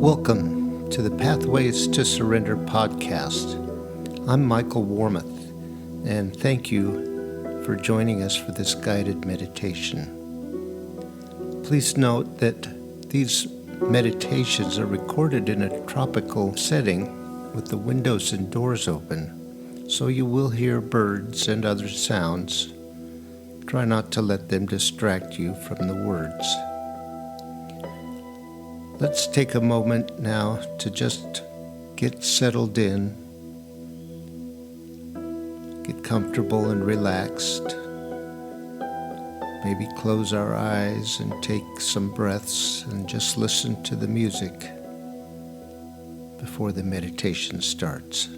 Welcome to the Pathways to Surrender podcast. I'm Michael Warmoth, and thank you for joining us for this guided meditation. Please note that these meditations are recorded in a tropical setting with the windows and doors open, so you will hear birds and other sounds. Try not to let them distract you from the words. Let's take a moment now to just get settled in, get comfortable and relaxed. Maybe close our eyes and take some breaths and just listen to the music before the meditation starts.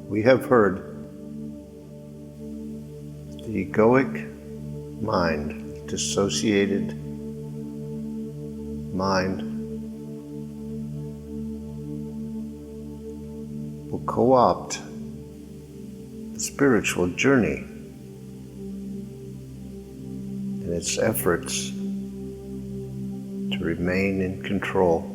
We have heard the egoic mind, dissociated mind, will co-opt the spiritual journey in its efforts to remain in control.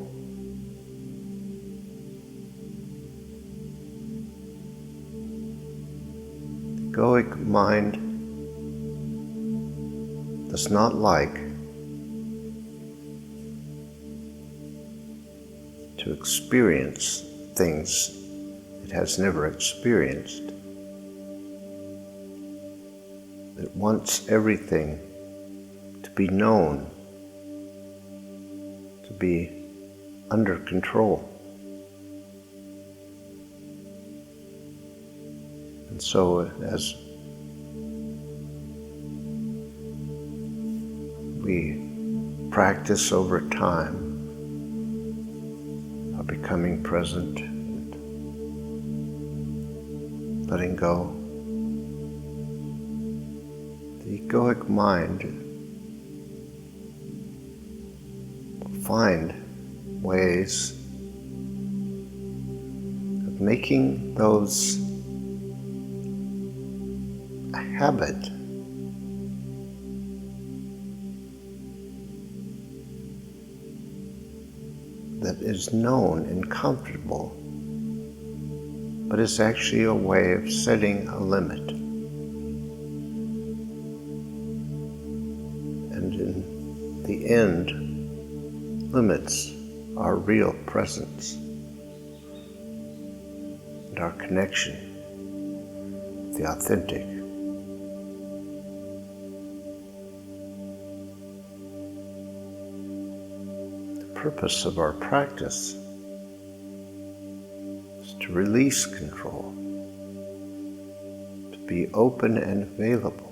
The egoic mind does not like to experience things it has never experienced. It wants everything to be known, to be under control. And so as we practice over time of becoming present and letting go, the egoic mind will find ways of making those a habit that is known and comfortable, but is actually a way of setting a limit. And in the end, limits our real presence and our connection with the authentic. The purpose of our practice is to release control, to be open and available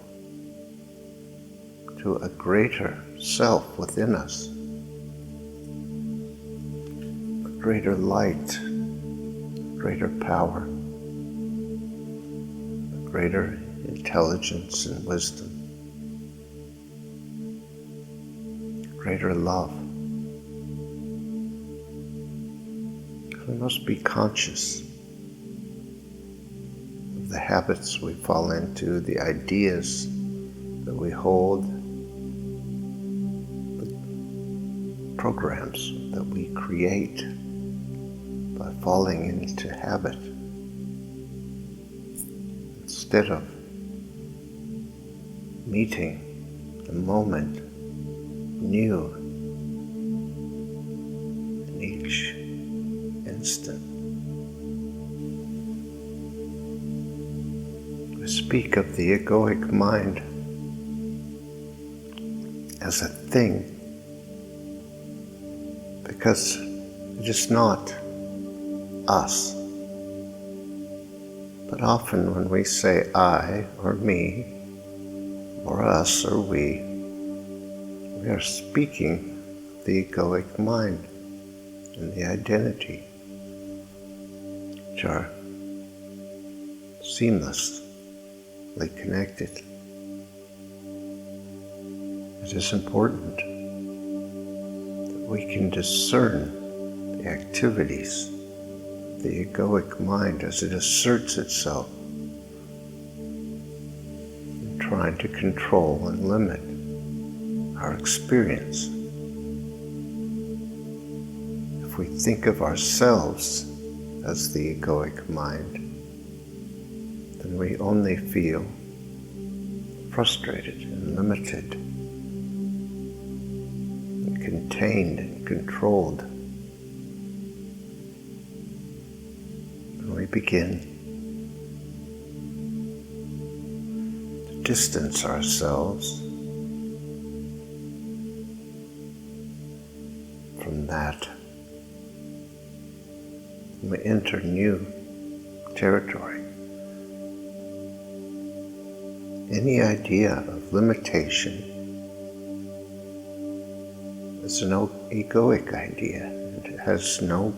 to a greater self within us, a greater light, greater power, greater intelligence and wisdom, greater love. We must be conscious of the habits we fall into, the ideas that we hold, the programs that we create by falling into habit, instead of meeting the moment new in each instant. We speak of the egoic mind as a thing because it is not us. But often when we say I or me or us or we are speaking the egoic mind and the identity, which are seamlessly connected. It is important that we can discern the activities of the egoic mind as it asserts itself in trying to control and limit our experience. If we think of ourselves as the egoic mind, then we only feel frustrated and limited and contained and controlled. And we begin to distance ourselves from that. We enter new territory. Any idea of limitation is an egoic idea. It has no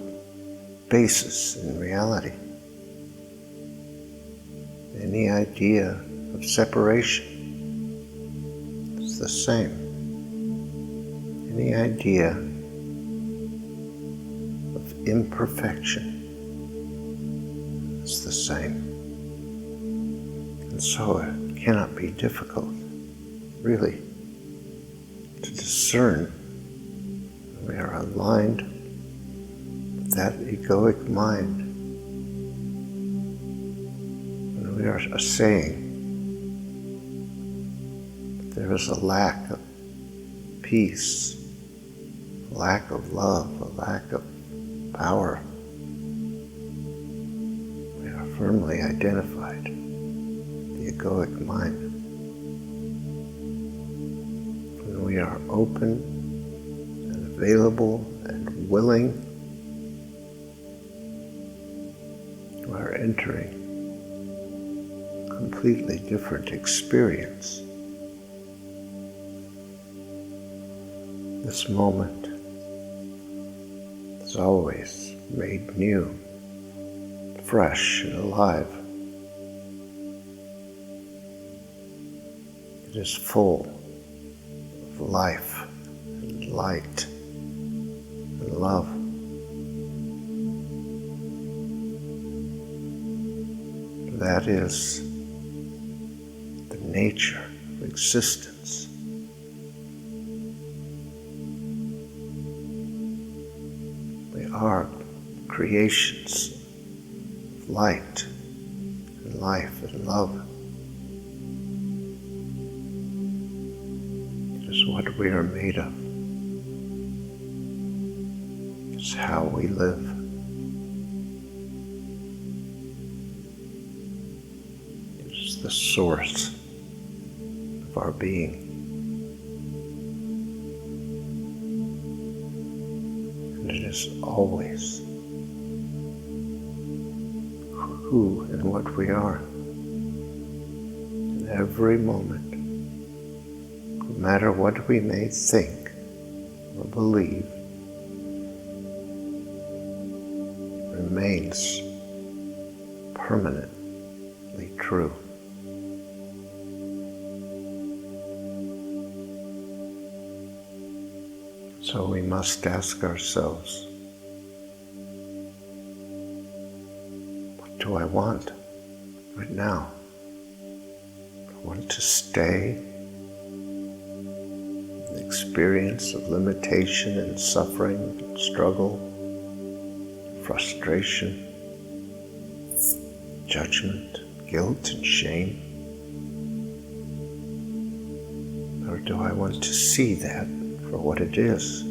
basis in reality. Any idea of separation is the same. Any idea of imperfection is the same. And so it cannot be difficult, really, to discern when we are aligned with that egoic mind. When we are saying that there is a lack of peace, a lack of love, a lack of power, we are firmly identified the egoic mind. When we are open and available and willing, we are entering a completely different experience. This moment is always made new, fresh and alive. It is full of life and light and love. That is the nature of existence. We are creations of light and life and love. It is what we are made of. It's how we live. It's the source of our being. And it is always who and what we are. In every moment, no matter what we may think or believe, remains permanently true. So we must ask ourselves, what do I want right now? I want to stay in the experience of limitation and suffering and struggle, frustration, judgment, guilt, and shame? Or do I want to see that for what it is?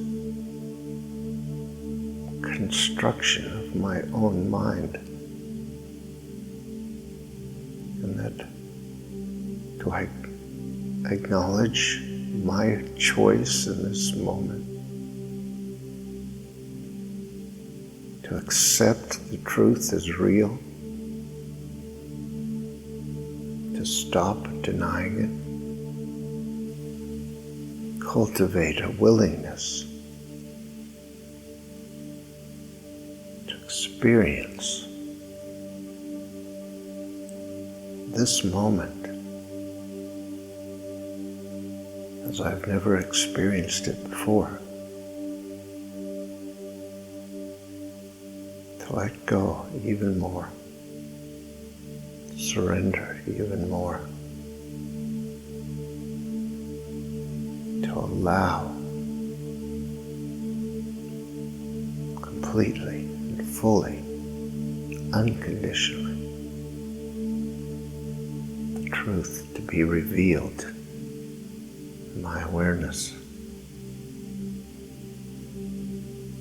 Construction of my own mind. And that, do I acknowledge my choice in this moment to accept the truth as real, to stop denying it, cultivate a willingness to experience this moment as I've never experienced it before, to let go even more, surrender even more, to allow completely and fully, unconditionally, the truth to be revealed in my awareness.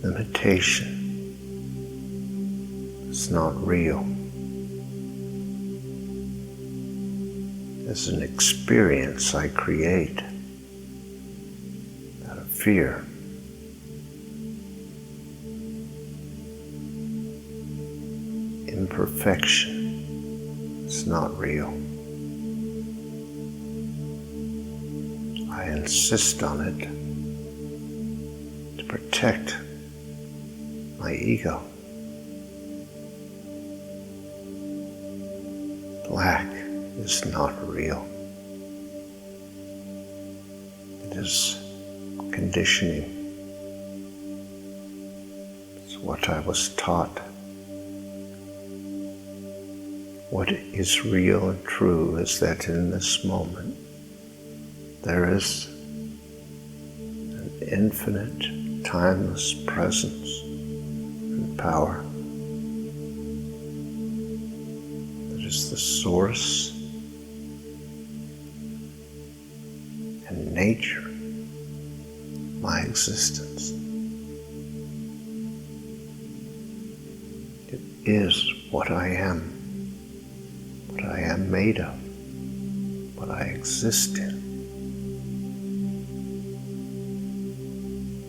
Limitation is not real. It's an experience I create out of fear. Imperfection is not real. I insist on it to protect my ego. Lack is not real. It is conditioning. It's what I was taught. What is real and true is that in this moment there is an infinite, timeless presence and power that is the source and nature of my existence. It is what I am, what I am made of, what I exist in.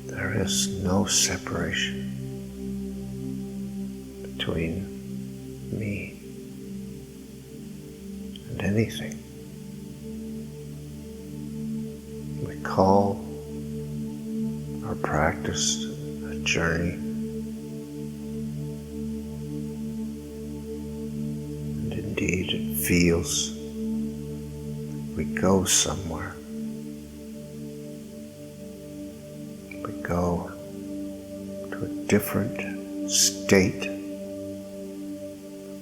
There is no separation between me and anything. We call our practice a journey, and indeed it feels we go somewhere. We go to a different state of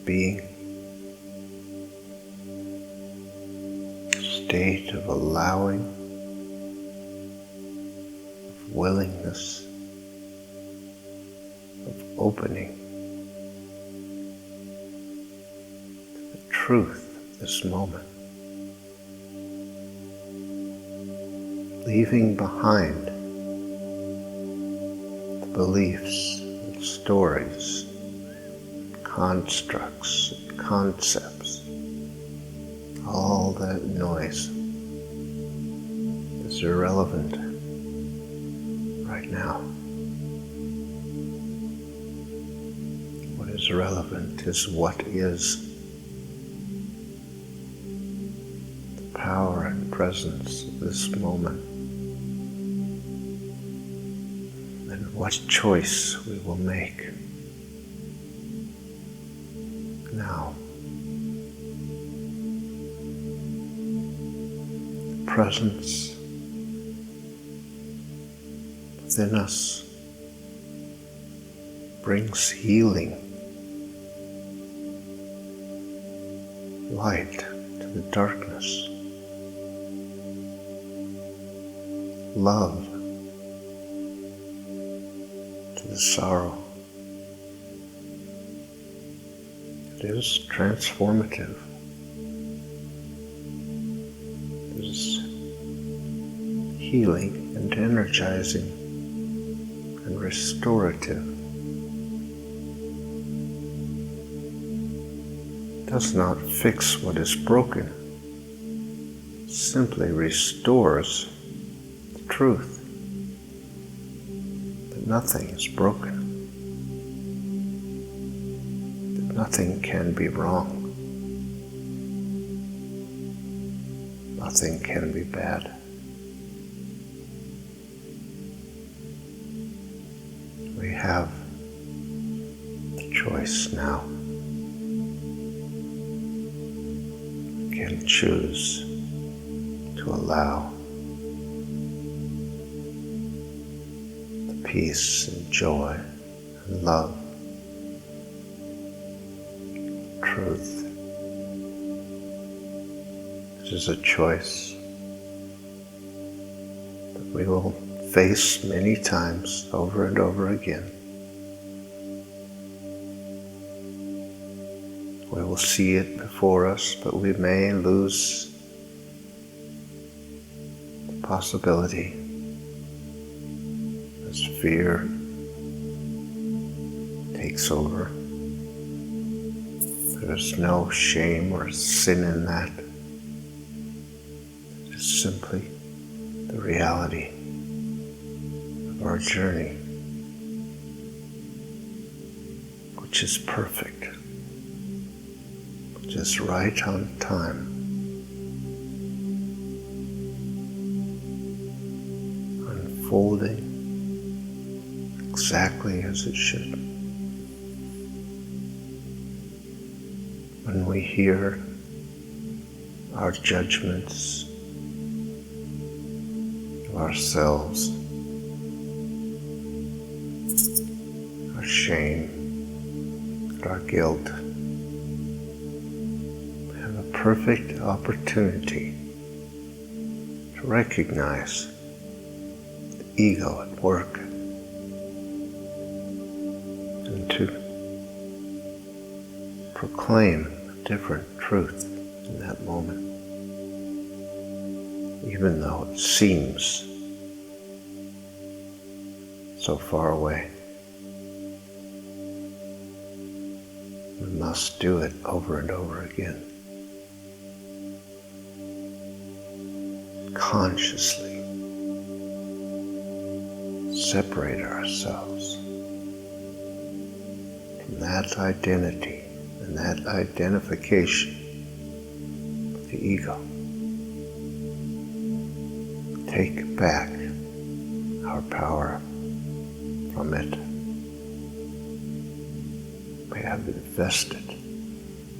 being, state of allowing, of willingness, of opening to the truth of this moment, leaving behind the beliefs stories, constructs, concepts, all that noise is irrelevant right now. What is relevant is what is the power and presence of this moment, and what choice we will make now. Presence within us brings healing, light to the darkness, love to the sorrow. It is transformative. It is healing and energizing and restorative. It does not fix what is broken. It simply restores the truth that nothing is broken, that nothing can be wrong, nothing can be bad. We have the choice now. We can choose to allow the peace and joy and love, truth. It is a choice that we will face many times over and over again. We will see it before us, but we may lose the possibility as fear takes over. There is no shame or sin in that. It is simply the reality of our journey, which is perfect, which is right on time, unfolding exactly as it should. When we hear our judgments of ourselves, our shame, and our guilt, we have a perfect opportunity to recognize the ego at work and to proclaim a different truth in that moment, even though it seems so far away. We must do it over and over again, consciously separate ourselves from that identity and that identification with the ego. Take back our power from it. We have invested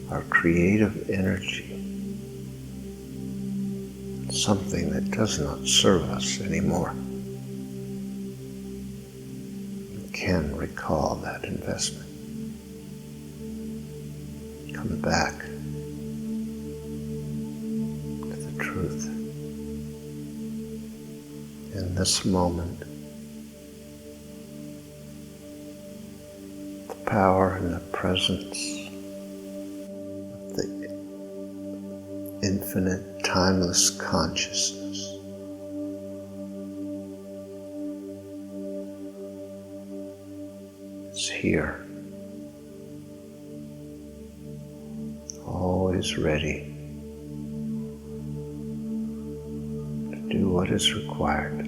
our creative energy in something that does not serve us anymore. We can recall that investment. Come back to the truth. In this moment, the power and the presence of the infinite, timeless consciousness is here, always ready to do what is required.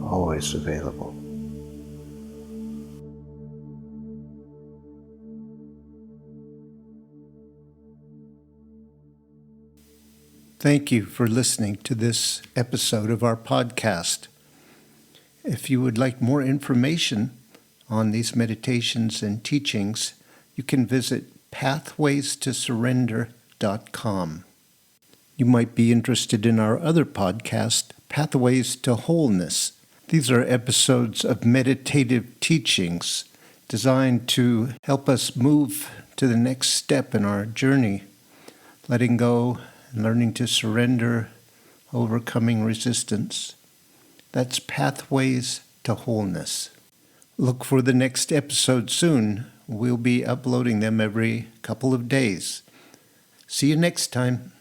Always available. Thank you for listening to this episode of our podcast. If you would like more information on these meditations and teachings, you can visit pathwaystosurrender.com. You might be interested in our other podcast, Pathways to Wholeness. These are episodes of meditative teachings designed to help us move to the next step in our journey, letting go and learning to surrender, overcoming resistance. That's Pathways to Wholeness. Look for the next episode soon. We'll be uploading them every couple of days. See you next time.